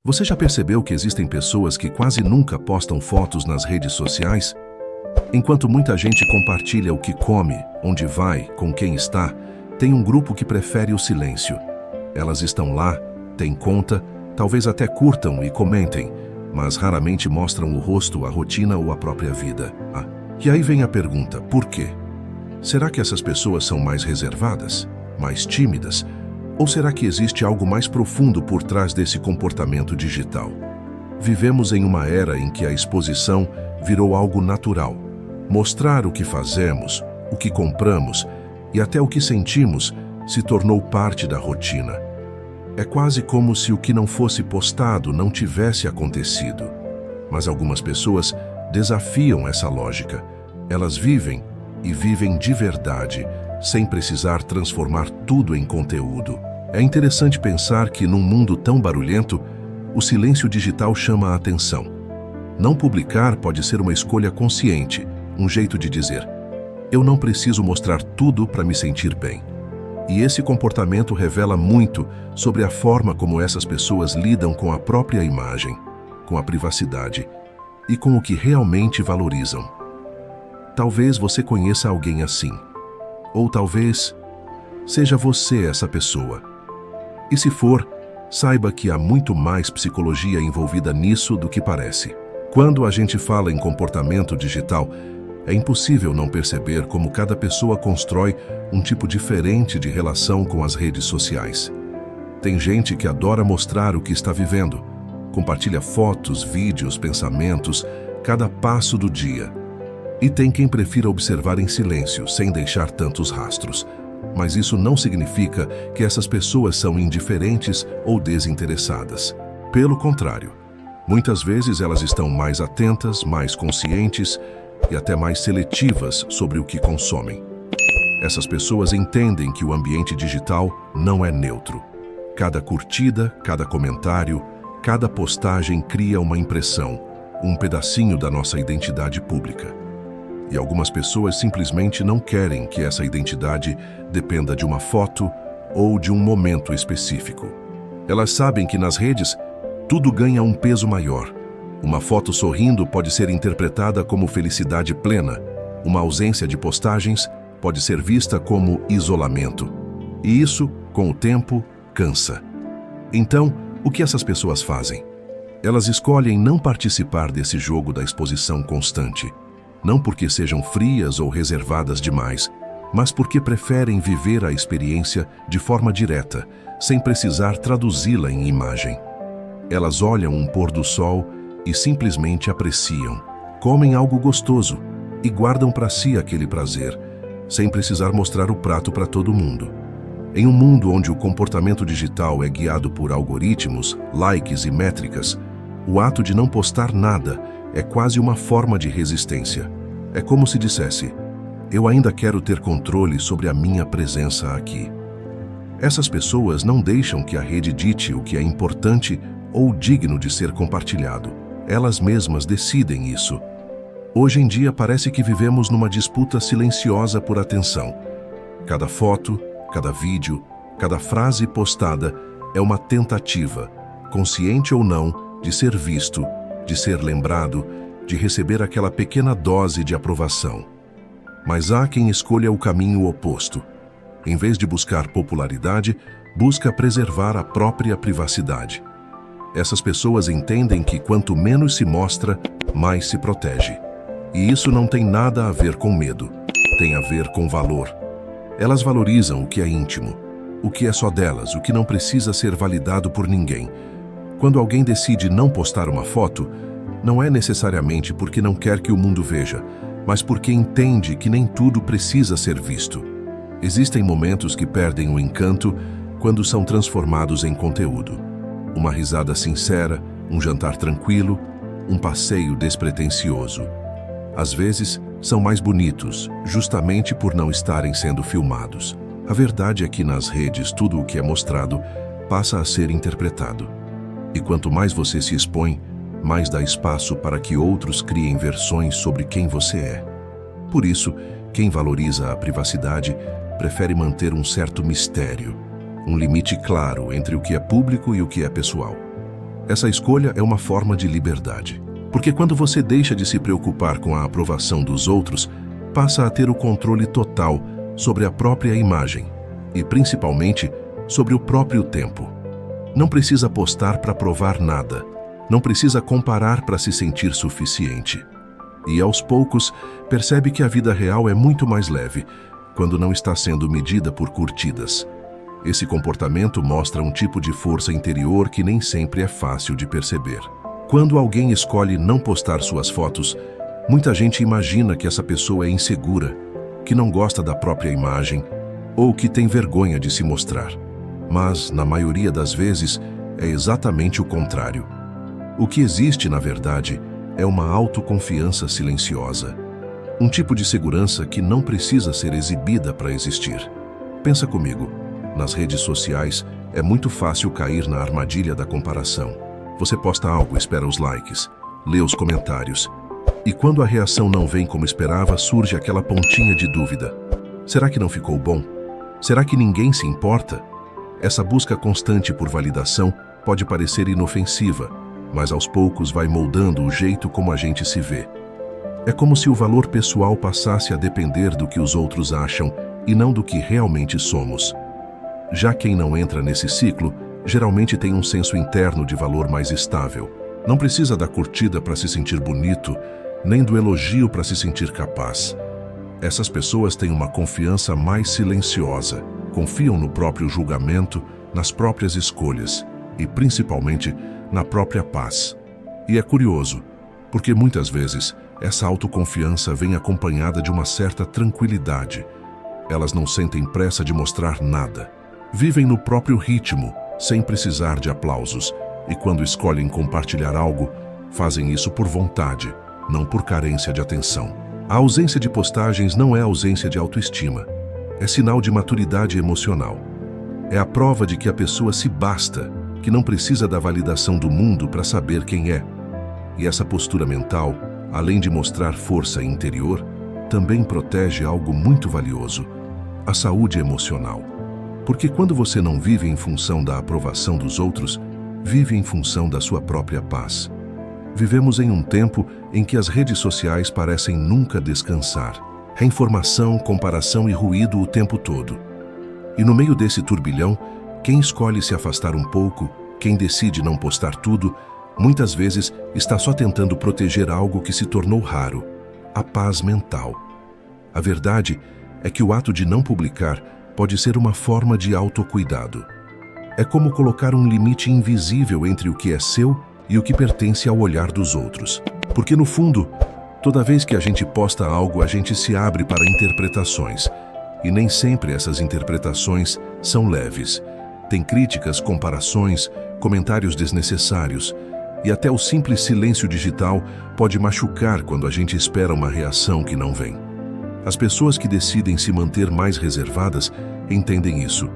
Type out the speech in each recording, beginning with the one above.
Você já percebeu que existem pessoas que quase nunca postam fotos nas redes sociais? Enquanto muita gente compartilha o que come, onde vai, com quem está, tem um grupo que prefere o silêncio. Elas estão lá, têm conta, talvez até curtam e comentem, mas raramente mostram o rosto, a rotina ou a própria vida. E aí vem a pergunta, por quê? Será que essas pessoas são mais reservadas, mais tímidas? Ou será que existe algo mais profundo por trás desse comportamento digital? Vivemos em uma era em que a exposição virou algo natural. Mostrar o que fazemos, o que compramos e até o que sentimos se tornou parte da rotina. É quase como se o que não fosse postado não tivesse acontecido. Mas algumas pessoas desafiam essa lógica. Elas vivem e vivem de verdade, sem precisar transformar tudo em conteúdo. É interessante pensar que, num mundo tão barulhento, o silêncio digital chama a atenção. Não publicar pode ser uma escolha consciente, um jeito de dizer: eu não preciso mostrar tudo para me sentir bem. E esse comportamento revela muito sobre a forma como essas pessoas lidam com a própria imagem, com a privacidade e com o que realmente valorizam. Talvez você conheça alguém assim. Ou talvez seja você essa pessoa. E se for, saiba que há muito mais psicologia envolvida nisso do que parece. Quando a gente fala em comportamento digital, é impossível não perceber como cada pessoa constrói um tipo diferente de relação com as redes sociais. Tem gente que adora mostrar o que está vivendo, compartilha fotos, vídeos, pensamentos, cada passo do dia. E tem quem prefira observar em silêncio, sem deixar tantos rastros. Mas isso não significa que essas pessoas são indiferentes ou desinteressadas. Pelo contrário, muitas vezes elas estão mais atentas, mais conscientes e até mais seletivas sobre o que consomem. Essas pessoas entendem que o ambiente digital não é neutro. Cada curtida, cada comentário, cada postagem cria uma impressão, um pedacinho da nossa identidade pública. E algumas pessoas simplesmente não querem que essa identidade dependa de uma foto ou de um momento específico. Elas sabem que nas redes tudo ganha um peso maior. Uma foto sorrindo pode ser interpretada como felicidade plena. Uma ausência de postagens pode ser vista como isolamento. E isso, com o tempo, cansa. Então, o que essas pessoas fazem? Elas escolhem não participar desse jogo da exposição constante. Não porque sejam frias ou reservadas demais, mas porque preferem viver a experiência de forma direta, sem precisar traduzi-la em imagem. Elas olham um pôr do sol e simplesmente apreciam, comem algo gostoso e guardam para si aquele prazer, sem precisar mostrar o prato para todo mundo. Em um mundo onde o comportamento digital é guiado por algoritmos, likes e métricas, o ato de não postar nada é quase uma forma de resistência. É como se dissesse: eu ainda quero ter controle sobre a minha presença aqui. Essas pessoas não deixam que a rede dite o que é importante ou digno de ser compartilhado. Elas mesmas decidem isso. Hoje em dia parece que vivemos numa disputa silenciosa por atenção. Cada foto, cada vídeo, cada frase postada é uma tentativa, consciente ou não, de ser visto, de ser lembrado, de receber aquela pequena dose de aprovação. Mas há quem escolha o caminho oposto. Em vez de buscar popularidade, busca preservar a própria privacidade. Essas pessoas entendem que quanto menos se mostra, mais se protege. E isso não tem nada a ver com medo, tem a ver com valor. Elas valorizam o que é íntimo, o que é só delas, o que não precisa ser validado por ninguém. Quando alguém decide não postar uma foto, não é necessariamente porque não quer que o mundo veja, mas porque entende que nem tudo precisa ser visto. Existem momentos que perdem o encanto quando são transformados em conteúdo. Uma risada sincera, um jantar tranquilo, um passeio despretensioso. Às vezes, são mais bonitos, justamente por não estarem sendo filmados. A verdade é que nas redes tudo o que é mostrado passa a ser interpretado. E quanto mais você se expõe, mais dá espaço para que outros criem versões sobre quem você é. Por isso, quem valoriza a privacidade prefere manter um certo mistério, um limite claro entre o que é público e o que é pessoal. Essa escolha é uma forma de liberdade. Porque quando você deixa de se preocupar com a aprovação dos outros, passa a ter o controle total sobre a própria imagem e, principalmente, sobre o próprio tempo. Não precisa postar para provar nada. Não precisa comparar para se sentir suficiente. E, aos poucos, percebe que a vida real é muito mais leve quando não está sendo medida por curtidas. Esse comportamento mostra um tipo de força interior que nem sempre é fácil de perceber. Quando alguém escolhe não postar suas fotos, muita gente imagina que essa pessoa é insegura, que não gosta da própria imagem ou que tem vergonha de se mostrar. Mas, na maioria das vezes, é exatamente o contrário. O que existe, na verdade, é uma autoconfiança silenciosa. Um tipo de segurança que não precisa ser exibida para existir. Pensa comigo, nas redes sociais é muito fácil cair na armadilha da comparação. Você posta algo, espera os likes, lê os comentários. E quando a reação não vem como esperava, surge aquela pontinha de dúvida. Será que não ficou bom? Será que ninguém se importa? Essa busca constante por validação pode parecer inofensiva, mas aos poucos vai moldando o jeito como a gente se vê. É como se o valor pessoal passasse a depender do que os outros acham e não do que realmente somos. Já quem não entra nesse ciclo, geralmente tem um senso interno de valor mais estável. Não precisa da curtida para se sentir bonito, nem do elogio para se sentir capaz. Essas pessoas têm uma confiança mais silenciosa, confiam no próprio julgamento, nas próprias escolhas e, principalmente, na própria paz. E é curioso, porque muitas vezes essa autoconfiança vem acompanhada de uma certa tranquilidade. Elas não sentem pressa de mostrar nada. Vivem no próprio ritmo, sem precisar de aplausos, e quando escolhem compartilhar algo, fazem isso por vontade, não por carência de atenção. A ausência de postagens não é ausência de autoestima, é sinal de maturidade emocional. É a prova de que a pessoa se basta, que não precisa da validação do mundo para saber quem é. E essa postura mental, além de mostrar força interior, também protege algo muito valioso, a saúde emocional. Porque quando você não vive em função da aprovação dos outros, vive em função da sua própria paz. Vivemos em um tempo em que as redes sociais parecem nunca descansar. É informação, comparação e ruído o tempo todo. E no meio desse turbilhão, quem escolhe se afastar um pouco, quem decide não postar tudo, muitas vezes está só tentando proteger algo que se tornou raro, a paz mental. A verdade é que o ato de não publicar pode ser uma forma de autocuidado. É como colocar um limite invisível entre o que é seu e o que pertence ao olhar dos outros. Porque, no fundo, toda vez que a gente posta algo, a gente se abre para interpretações. E nem sempre essas interpretações são leves. Tem críticas, comparações, comentários desnecessários. E até o simples silêncio digital pode machucar quando a gente espera uma reação que não vem. As pessoas que decidem se manter mais reservadas entendem isso.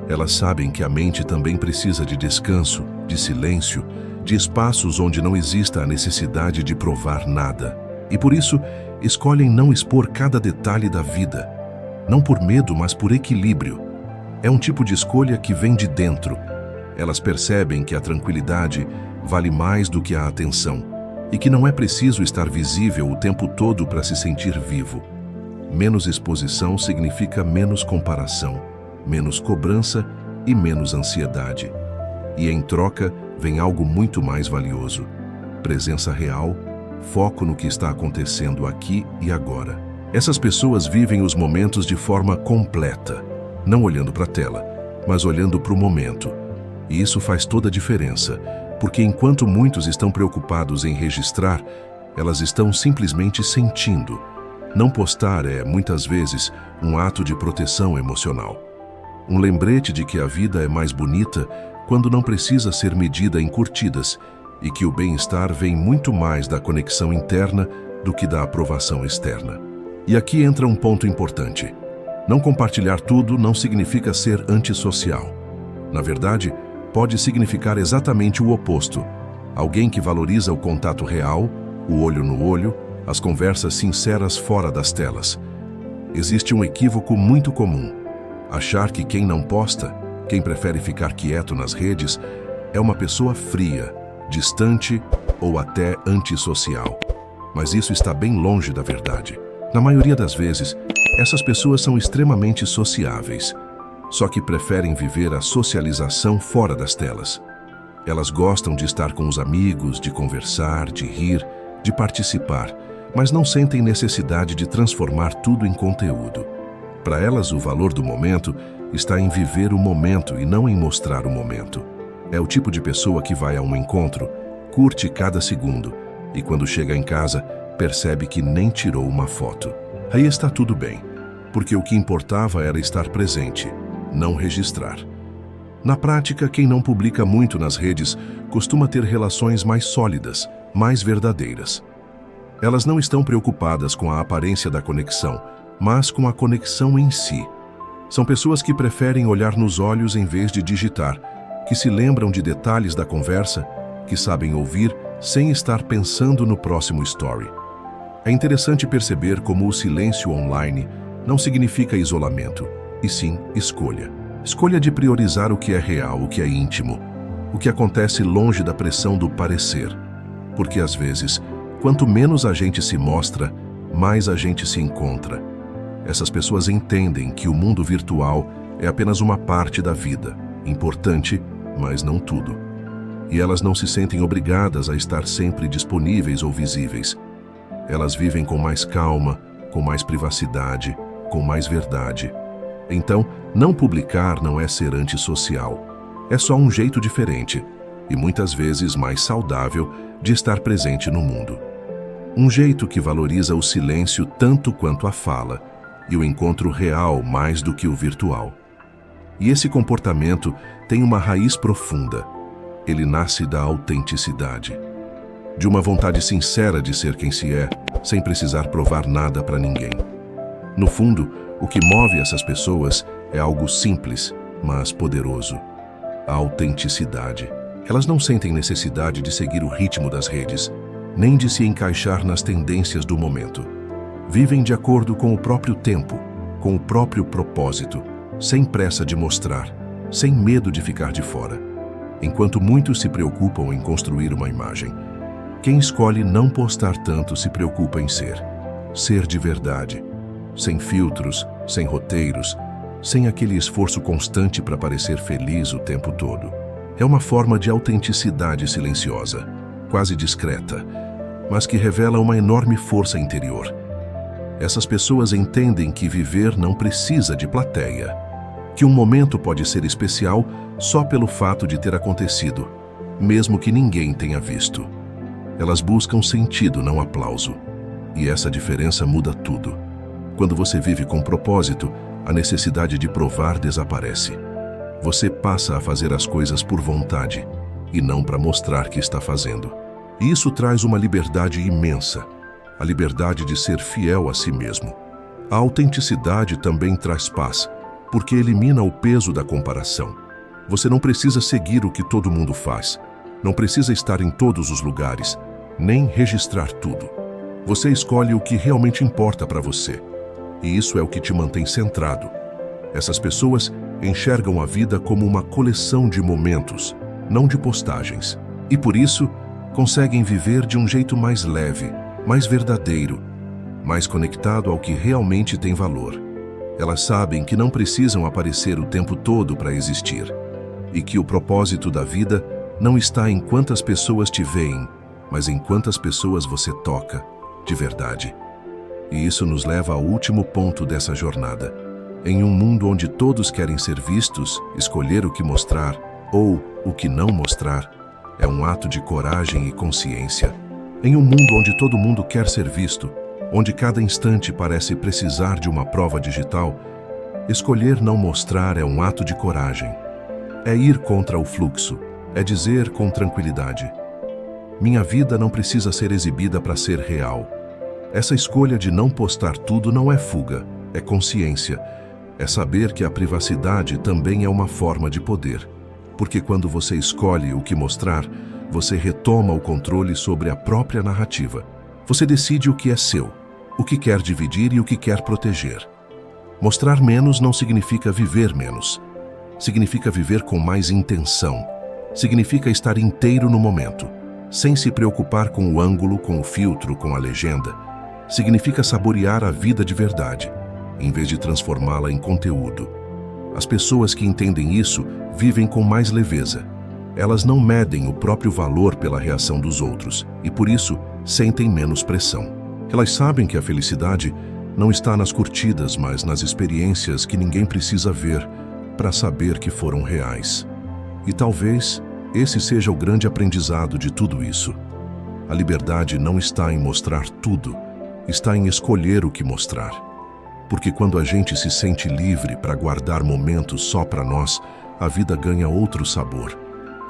Elas sabem que a mente também precisa de descanso, de silêncio, de espaços onde não exista a necessidade de provar nada. E por isso, escolhem não expor cada detalhe da vida. Não por medo, mas por equilíbrio. É um tipo de escolha que vem de dentro. Elas percebem que a tranquilidade vale mais do que a atenção e que não é preciso estar visível o tempo todo para se sentir vivo. Menos exposição significa menos comparação, menos cobrança e menos ansiedade. E em troca vem algo muito mais valioso: presença real, foco no que está acontecendo aqui e agora. Essas pessoas vivem os momentos de forma completa, não olhando para a tela, mas olhando para o momento. E isso faz toda a diferença, porque enquanto muitos estão preocupados em registrar, elas estão simplesmente sentindo. Não postar é, muitas vezes, um ato de proteção emocional. Um lembrete de que a vida é mais bonita quando não precisa ser medida em curtidas e que o bem-estar vem muito mais da conexão interna do que da aprovação externa. E aqui entra um ponto importante. Não compartilhar tudo não significa ser antissocial. Na verdade, pode significar exatamente o oposto. Alguém que valoriza o contato real, o olho no olho, as conversas sinceras fora das telas. Existe um equívoco muito comum: achar que quem não posta, quem prefere ficar quieto nas redes, é uma pessoa fria, distante ou até antissocial. Mas isso está bem longe da verdade. Na maioria das vezes, essas pessoas são extremamente sociáveis, só que preferem viver a socialização fora das telas. Elas gostam de estar com os amigos, de conversar, de rir, de participar, mas não sentem necessidade de transformar tudo em conteúdo. Para elas, o valor do momento está em viver o momento e não em mostrar o momento. É o tipo de pessoa que vai a um encontro, curte cada segundo e quando chega em casa, percebe que nem tirou uma foto. Aí está tudo bem, porque o que importava era estar presente, não registrar. Na prática, quem não publica muito nas redes costuma ter relações mais sólidas, mais verdadeiras. Elas não estão preocupadas com a aparência da conexão, mas com a conexão em si. São pessoas que preferem olhar nos olhos em vez de digitar, que se lembram de detalhes da conversa, que sabem ouvir sem estar pensando no próximo story. É interessante perceber como o silêncio online não significa isolamento, e sim escolha. Escolha de priorizar o que é real, o que é íntimo, o que acontece longe da pressão do parecer. Porque às vezes, quanto menos a gente se mostra, mais a gente se encontra. Essas pessoas entendem que o mundo virtual é apenas uma parte da vida, importante, mas não tudo. E elas não se sentem obrigadas a estar sempre disponíveis ou visíveis. Elas vivem com mais calma, com mais privacidade, com mais verdade. Então, não publicar não é ser antissocial. É só um jeito diferente, e muitas vezes mais saudável, de estar presente no mundo. Um jeito que valoriza o silêncio tanto quanto a fala, e o encontro real mais do que o virtual. E esse comportamento tem uma raiz profunda. Ele nasce da autenticidade, de uma vontade sincera de ser quem se é, sem precisar provar nada para ninguém. No fundo, o que move essas pessoas é algo simples, mas poderoso: a autenticidade. Elas não sentem necessidade de seguir o ritmo das redes, nem de se encaixar nas tendências do momento. Vivem de acordo com o próprio tempo, com o próprio propósito, sem pressa de mostrar, sem medo de ficar de fora. Enquanto muitos se preocupam em construir uma imagem, quem escolhe não postar tanto se preocupa em ser de verdade, sem filtros, sem roteiros, sem aquele esforço constante para parecer feliz o tempo todo. É uma forma de autenticidade silenciosa, quase discreta, mas que revela uma enorme força interior. Essas pessoas entendem que viver não precisa de plateia, que um momento pode ser especial só pelo fato de ter acontecido, mesmo que ninguém tenha visto. Elas buscam sentido, não aplauso. E essa diferença muda tudo. Quando você vive com propósito, a necessidade de provar desaparece. Você passa a fazer as coisas por vontade, e não para mostrar que está fazendo. E isso traz uma liberdade imensa, a liberdade de ser fiel a si mesmo. A autenticidade também traz paz, porque elimina o peso da comparação. Você não precisa seguir o que todo mundo faz, não precisa estar em todos os lugares, nem registrar tudo. Você escolhe o que realmente importa para você, e isso é o que te mantém centrado. Essas pessoas enxergam a vida como uma coleção de momentos, não de postagens, e por isso conseguem viver de um jeito mais leve, mais verdadeiro, mais conectado ao que realmente tem valor. Elas sabem que não precisam aparecer o tempo todo para existir, e que o propósito da vida não está em quantas pessoas te veem, mas em quantas pessoas você toca, de verdade. E isso nos leva ao último ponto dessa jornada. Em um mundo onde todos querem ser vistos, escolher o que mostrar ou o que não mostrar é um ato de coragem e consciência. Em um mundo onde todo mundo quer ser visto, onde cada instante parece precisar de uma prova digital, escolher não mostrar é um ato de coragem. É ir contra o fluxo, é dizer com tranquilidade: minha vida não precisa ser exibida para ser real. Essa escolha de não postar tudo não é fuga, é consciência. É saber que a privacidade também é uma forma de poder. Porque quando você escolhe o que mostrar, você retoma o controle sobre a própria narrativa. Você decide o que é seu, o que quer dividir e o que quer proteger. Mostrar menos não significa viver menos. Significa viver com mais intenção. Significa estar inteiro no momento. sem se preocupar com o ângulo, com o filtro, com a legenda, significa saborear a vida de verdade, em vez de transformá-la em conteúdo. As pessoas que entendem isso vivem com mais leveza. Elas não medem o próprio valor pela reação dos outros e, por isso, sentem menos pressão. Elas sabem que a felicidade não está nas curtidas, mas nas experiências que ninguém precisa ver para saber que foram reais. E talvez esse seja o grande aprendizado de tudo isso. A liberdade não está em mostrar tudo, está em escolher o que mostrar. Porque quando a gente se sente livre para guardar momentos só para nós, a vida ganha outro sabor.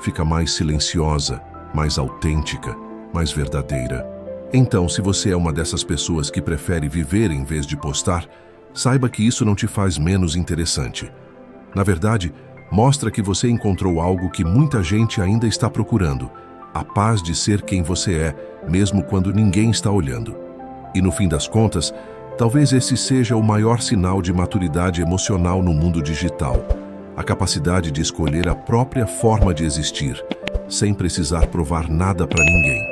Fica mais silenciosa, mais autêntica, mais verdadeira. Então, se você é uma dessas pessoas que prefere viver em vez de postar, saiba que isso não te faz menos interessante. Na verdade, mostra que você encontrou algo que muita gente ainda está procurando: a paz de ser quem você é, mesmo quando ninguém está olhando. E no fim das contas, talvez esse seja o maior sinal de maturidade emocional no mundo digital: a capacidade de escolher a própria forma de existir, sem precisar provar nada para ninguém.